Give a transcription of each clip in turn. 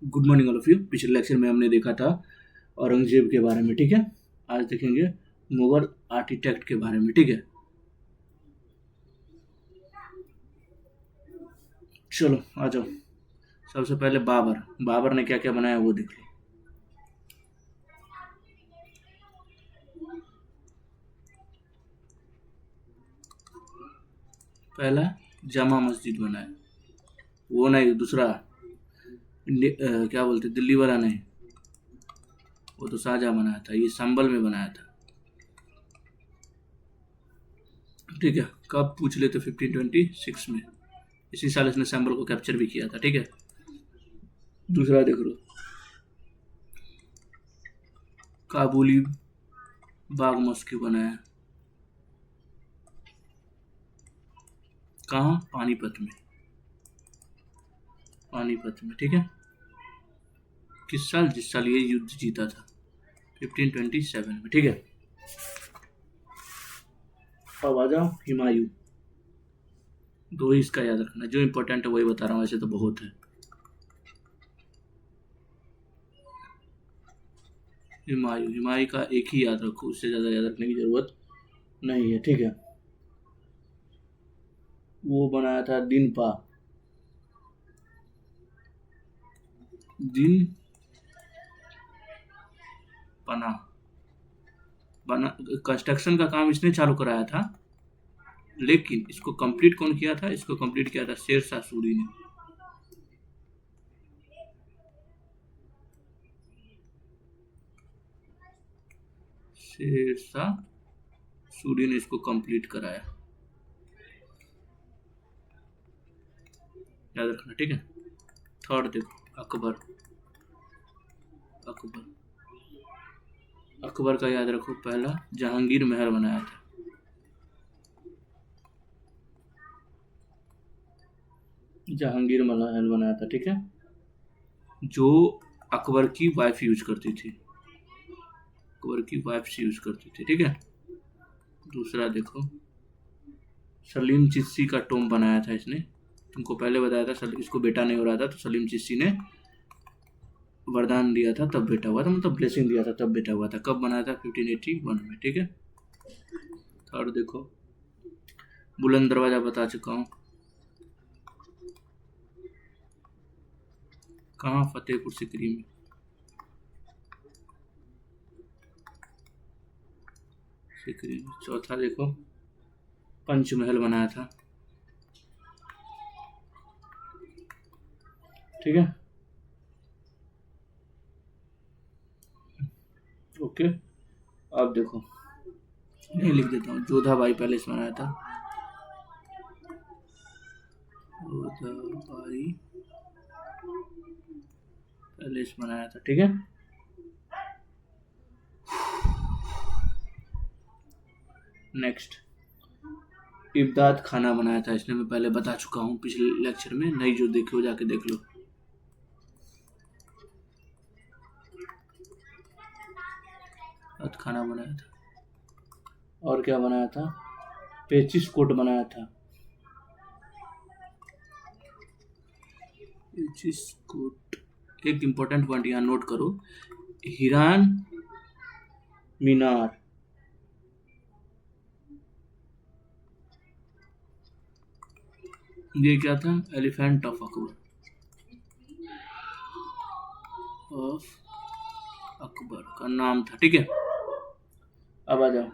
Good morning all of you. पिछले lecture में हमने देखा था औरंगजेब के बारे में, ठीक है। आज देखेंगे मुगल आर्किटेक्ट के बारे में, ठीक है। चलो आ जाओ। सबसे पहले बाबर ने क्या क्या बनाया वो देख लो। पहला जामा मस्जिद बनाया, वो नहीं, दूसरा क्या बोलते दिल्ली वाला नहीं, वो तो शाहजहां बनाया था। ये संभल में बनाया था, ठीक है। कब पूछ ले तो 1526 में, इसी साल इसने संभल को कैप्चर भी किया था, ठीक है। दूसरा देख लो, काबुली बाग मस्जिद बनाया, कहाँ? पानीपत में, ठीक है। किस साल? जिस साल ये युद्ध जीता था, 1527 में, ठीक है। अब आ जाओ हुमायूं। दो ही इसका याद रखना, जो इंपॉर्टेंट है वही बता रहा हूँ, ऐसे तो बहुत है। हुमायूं का एक ही याद रखो, उससे ज़्यादा याद रखने की ज़रूरत नहीं है, ठीक है। वो बनाया था दिन पना बना। कंस्ट्रक्शन का काम इसने चालू कराया था, लेकिन इसको कंप्लीट कौन किया था? इसको कंप्लीट किया था शेरशाह सूरी ने। शेरशाह सूरी ने इसको कंप्लीट कराया, याद रखना, ठीक है। थर्ड देखो, अकबर का याद रखो। पहला जहांगीर महल बनाया था, जहांगीर महल बनाया था, ठीक है, जो अकबर की वाइफ यूज करती थी, ठीक है। दूसरा देखो, सलीम चिश्ती का टोम बनाया था इसने। तुमको पहले बताया था इसको बेटा नहीं हो रहा था, तो सलीम चिश्ती ने वरदान दिया था तब बेटा हुआ था, मतलब ब्लेसिंग दिया था तब बेटा हुआ था। कब बनाया था? 1581 में, ठीक है। थर्ड देखो, बुलंद दरवाजा बता चुका हूँ, कहाँ? फतेहपुर सिकरी में। चौथा देखो, पंचमहल बनाया था, ठीक है, ओके। अब देखो, नहीं लिख देता हूँ, जोधाबाई पैलेस बनाया था, जोधाबाई पैलेस बनाया था, ठीक है। नेक्स्ट, इब्दाद खाना बनाया था इसने, मैं पहले बता चुका हूँ पिछले लेक्चर में, नहीं जो देखे हो जाके देख लो। इब्दाद खाना बनाया था, और क्या बनाया था? पेचिस कोट बनाया था, पेचिस कोट। एक इंपॉर्टेंट पॉइंट यहाँ नोट करो, हिरान मीनार, ये क्या था? एलिफेंट ऑफ अकबर का नाम था, ठीक है। अब आ जाओ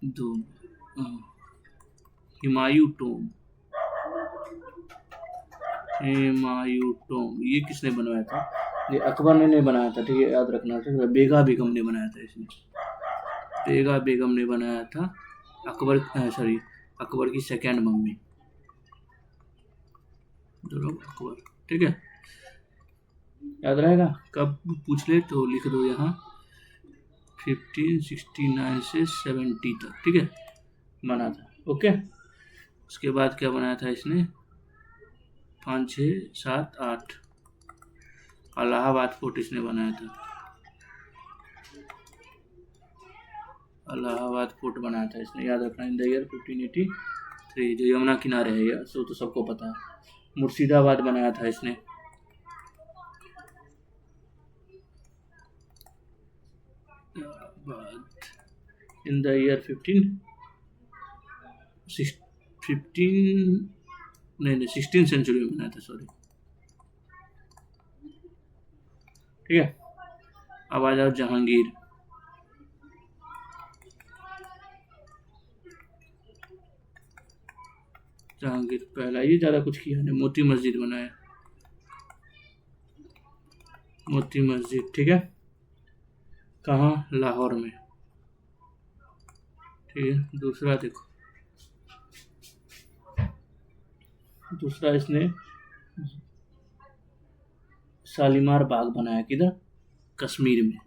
दो, हुमायूं टोम, ये किसने बनवाया था? ये अकबर ने नहीं बनाया था, ठीक है, याद रखना। बेगा बेगम ने बनाया था इसने, बेगा बेगम ने बनाया था। अकबर की सेकेंड मम्मी, अकबर, ठीक है, याद रहेगा। कब पूछ ले तो लिख दो यहाँ, 1569 से 70 तक, ठीक है, बना था, ओके। उसके बाद क्या बनाया था इसने? 5, 6, 7, 8 इलाहाबाद फोर्ट इसने बनाया था, इलाहाबाद फोर्ट बनाया था इसने, याद रखना। इन द ईयर 1583, जो यमुना किनारे है, सो तो सबको पता है। मुर्शिदाबाद बनाया था इसने, बाद इन द ईयर 15 नहीं 16 सेंचुरी में बनाया था, सॉरी। ठीक है, अब आ जाओ जहांगीर। जहांगीर पहला, ये ज़्यादा कुछ किया नहीं, मोती मस्जिद बनाया, मोती मस्जिद। ठीक है, कहाँ? लाहौर में। ठीक है, दूसरा देखो, दूसरा इसने शालीमार बाग बनाया, किधर? कश्मीर में।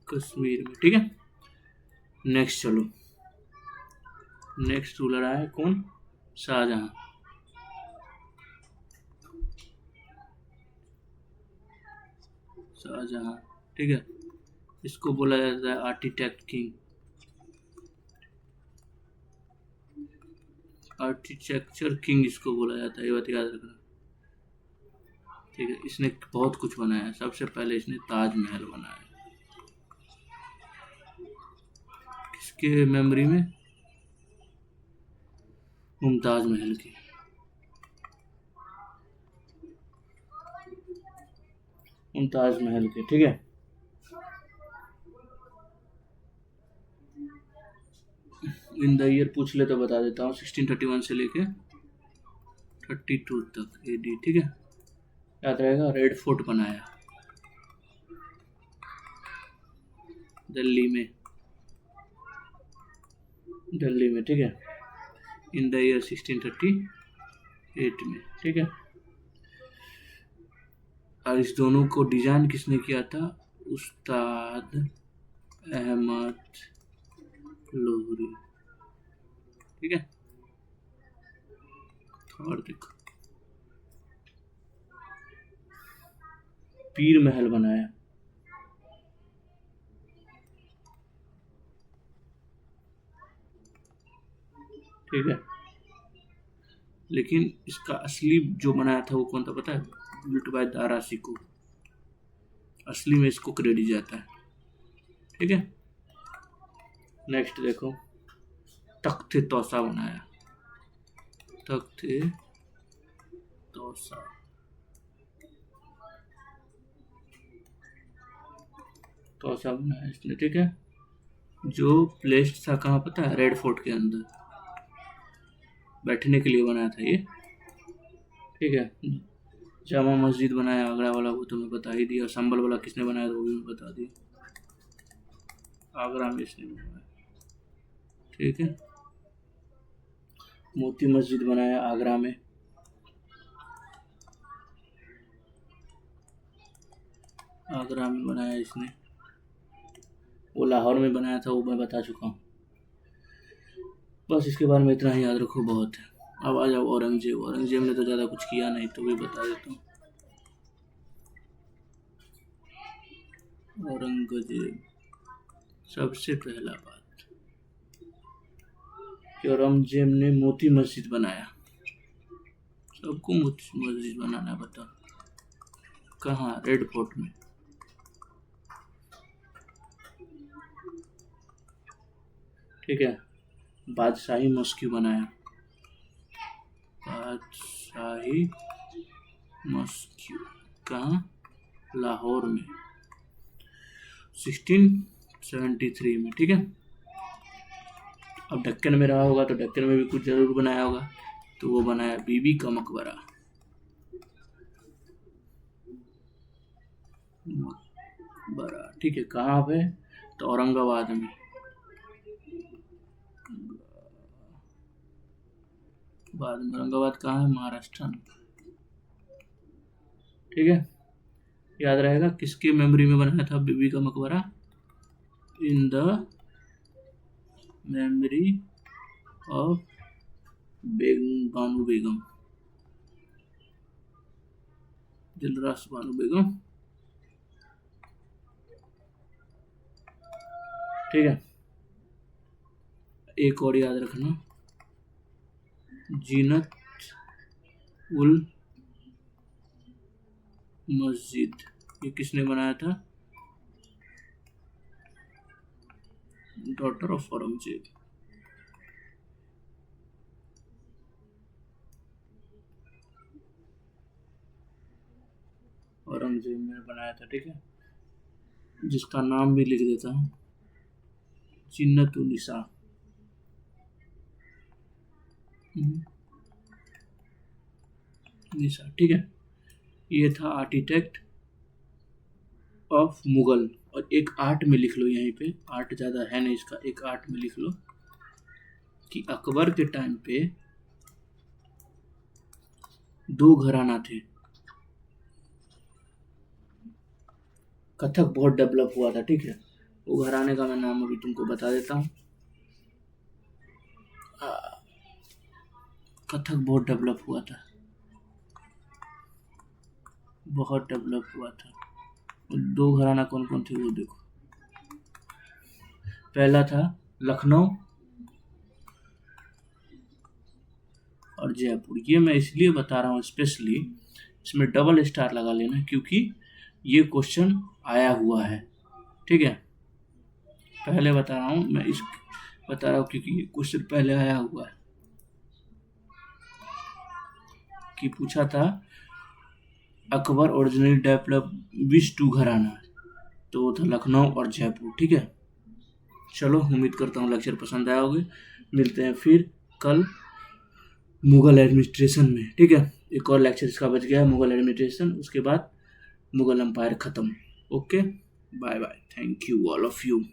कश्मीर में, ठीक है। नेक्स्ट चलो, नेक्स्ट रूलर आया कौन? शाहजहां। शाहजहां, ठीक है, इसको बोला जाता है आर्किटेक्ट किंग, आर्किटेक्चर किंग इसको बोला जाता है, ये बात याद रखना। ठीक है, इसने बहुत कुछ बनाया। सबसे पहले इसने ताजमहल बनाया, किसके मेमोरी में? मुमताज महल की। मुमताज महल के, ठीक है। इन द ईयर पूछ ले तो बता देता हूँ, 1631 से लेके 32 तक एडी, ठीक है, याद रहेगा। रेड फोर्ट बनाया दिल्ली में, दिल्ली में, ठीक है, इन द ईयर 1638 में, ठीक है। और इस दोनों को डिजाइन किसने किया था? उस्ताद अहमद लोहरी, ठीक है। और देखो, पीर महल बनाया, ठीक है। लेकिन इसका असली जो बनाया था वो कौन था पता है? बिल्ट बाय दारा सिको, असली में इसको क्रेडिट जाता है, ठीक है। नेक्स्ट देखो, तख्त तौसा बनाया, तख्त तौसा, तौसा बनाया इसने, ठीक है। जो प्लेस था कहाँ पता है? रेड फोर्ट के अंदर बैठने के लिए बनाया था ये, ठीक है। जामा मस्जिद बनाया आगरा वाला, वो तो मैं बता ही दिया। संभल वाला किसने बनाया था वो भी मैं बता दिया, आगरा में इसने बनाया, ठीक है। मोती मस्जिद बनाया आगरा में, आगरा में बनाया इसने। वो लाहौर में बनाया था, वो मैं बता चुका हूँ। बस इसके बारे में इतना ही याद रखो, बहुत है। अब आ जाओ औरंगजेब। औरंगजेब ने तो ज़्यादा कुछ किया नहीं, तो भी बता देता हूँ। औरंगजेब, सबसे पहला बात कि औरंगजेब ने मोती मस्जिद बनाया। सबको मोती मस्जिद बनाना बता, कहाँ? रेड फोर्ट में, ठीक है। बादशाही मस्जिद बनाया, बादशाही मस्जिद कहाँ? लाहौर में, 1673 में, ठीक है। अब दक्कन में रहा होगा तो दक्कन में भी कुछ जरूर बनाया होगा, तो वो बनाया बीबी का मकबरा, मकबरा, ठीक है। कहाँ पे? तो औरंगाबाद में, बाद में औरंगाबाद कहाँ है? महाराष्ट्र में, ठीक है। याद रहेगा किसकी मेमोरी में बनाया था बीबी का मकबरा? इन द मेमोरी ऑफ बानू बेगम, दिलरास बानू बेगम, ठीक है। एक और याद रखना, जीनत उल मस्जिद, ये किसने बनाया था? Daughter of Aurangzeb. औरंगजेब ने बनाया था, ठीक है, जिसका नाम भी लिख देता हूँ, जिन्नत उन निसा। निसा, ठीक है। ये था आर्किटेक्ट ऑफ मुगल। और एक आर्ट में लिख लो, यहीं पे आर्ट ज़्यादा है नहीं इसका, एक आर्ट में लिख लो कि अकबर के टाइम पे 2 घराना थे। कथक बहुत डेवलप हुआ था, ठीक है। वो घराने का मैं नाम अभी तुमको बता देता हूँ। कथक बहुत डेवलप हुआ था, बहुत डेवलप हुआ था। 2 घराना कौन कौन थे वो देखो। पहला था लखनऊ और जयपुर। ये मैं इसलिए बता रहा हूँ स्पेशली, इसमें डबल स्टार लगा लेना क्योंकि ये क्वेश्चन आया हुआ है, ठीक है। पहले बता रहा हूँ मैं, इस बता रहा हूँ क्योंकि ये क्वेश्चन पहले आया हुआ है कि पूछा था अकबर ओरिजिनली डेवलप विच 2 घराना, तो वो था लखनऊ और जयपुर, ठीक है। चलो, उम्मीद करता हूँ लेक्चर पसंद आया होगा। मिलते हैं फिर कल मुगल एडमिनिस्ट्रेशन में, ठीक है। एक और लेक्चर इसका बच गया है, मुगल एडमिनिस्ट्रेशन, उसके बाद मुगल एम्पायर खत्म। Okay, bye bye, thank you all of you.